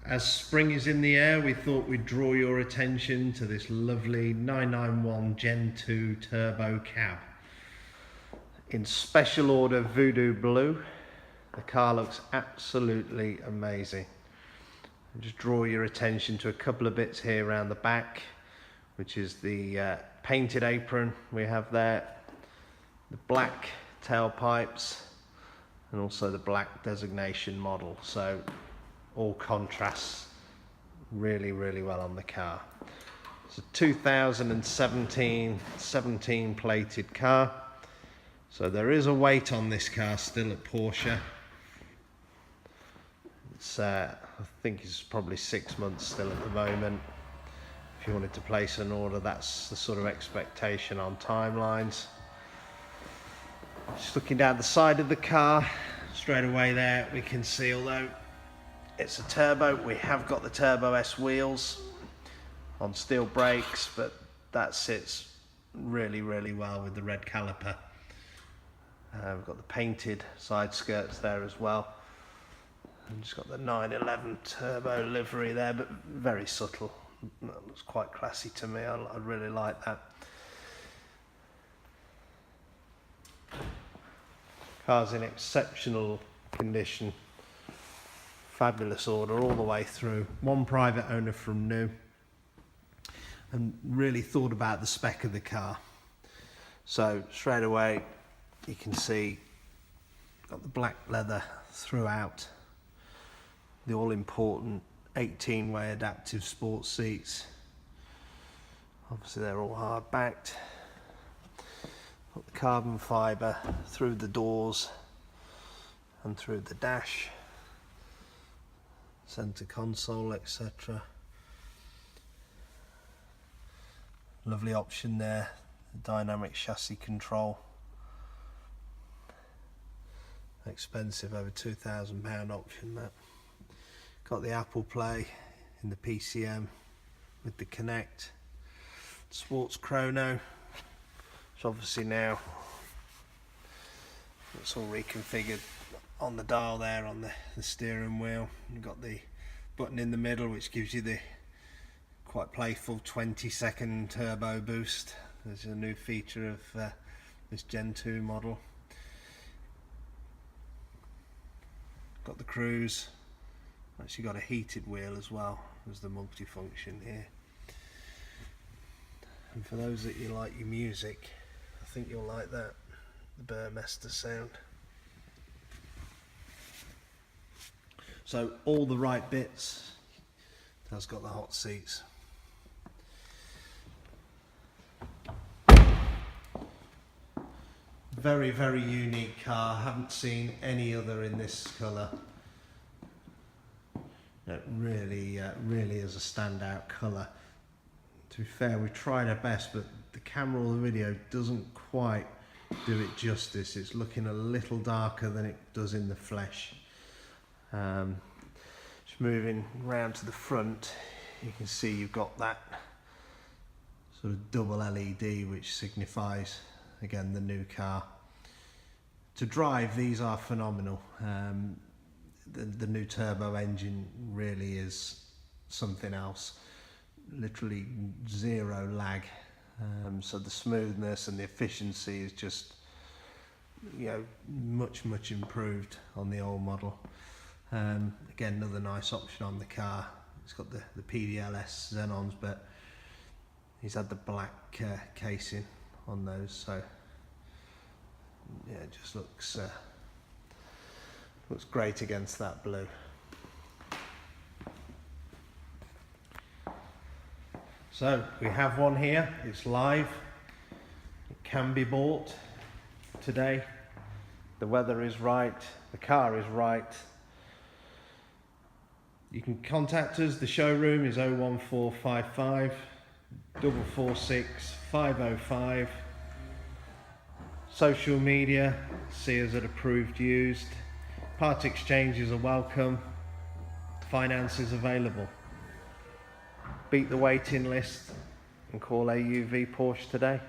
As spring is in the air, we thought we'd draw your attention to this lovely 991 Gen 2 Turbo Cab. In special order Voodoo Blue. The car looks absolutely amazing. I'll just draw your attention to a couple of bits here around the back, which is the painted apron we have there, the black tailpipes, and also the black designation model. So all contrasts really well on the car. It's a 2017 plated car, so there is a wait on this car still at Porsche. It's I think it's probably 6 months still at the moment. If you wanted to place an order, that's the sort of expectation on timelines. Just looking down the side of the car, straight away there we can see, although it's a turbo, we have got the Turbo S wheels on steel brakes, but that sits really well with the red caliper. We've got the painted side skirts there as well, and just got the 911 turbo livery there, but very subtle. That looks quite classy to me. I really like that. Car's in exceptional condition. Fabulous order all the way through. One private owner from new, and really thought about the spec of the car. So straight away you can see got the black leather throughout, the all important 18-way adaptive sports seats. Obviously they're all hard backed. Got the carbon fibre through the doors and through the dash, centre console, etc. Lovely option there, the dynamic chassis control. Expensive, over £2,000 option that. Got the Apple Play in the PCM with the Connect. Sports Chrono, which obviously now it's all reconfigured on the dial there on the steering wheel. You've got the button in the middle which gives you the quite playful 20-second turbo boost. There's a new feature of this Gen 2 model. Got the cruise, actually got a heated wheel as well as the multifunction here. And for those that you like your music, I think you'll like that, the Burmester sound. So all the right bits. It has got the hot seats. Very unique car. Haven't seen any other in this colour. It really is a standout colour. To be fair, we tried our best, but the camera or the video doesn't quite do it justice. It's looking a little darker than it does in the flesh. Just moving round to the front, you can see you've got that sort of double LED, which signifies again the new car. To drive, these are phenomenal. The new turbo engine really is something else. Literally zero lag, so the smoothness and the efficiency is just, you know, much improved on the old model. Again, another nice option on the car. It's got the PDLS Xenons, but he's had the black casing on those, so yeah, it just looks great against that blue. So we have one here, it's live, it can be bought today. The weather is right, the car is right. You can contact us, the showroom is 01455 446 505. Social media, see us at Approved Used. Part exchanges are welcome, finance is available. Beat the waiting list and call AUV Porsche today.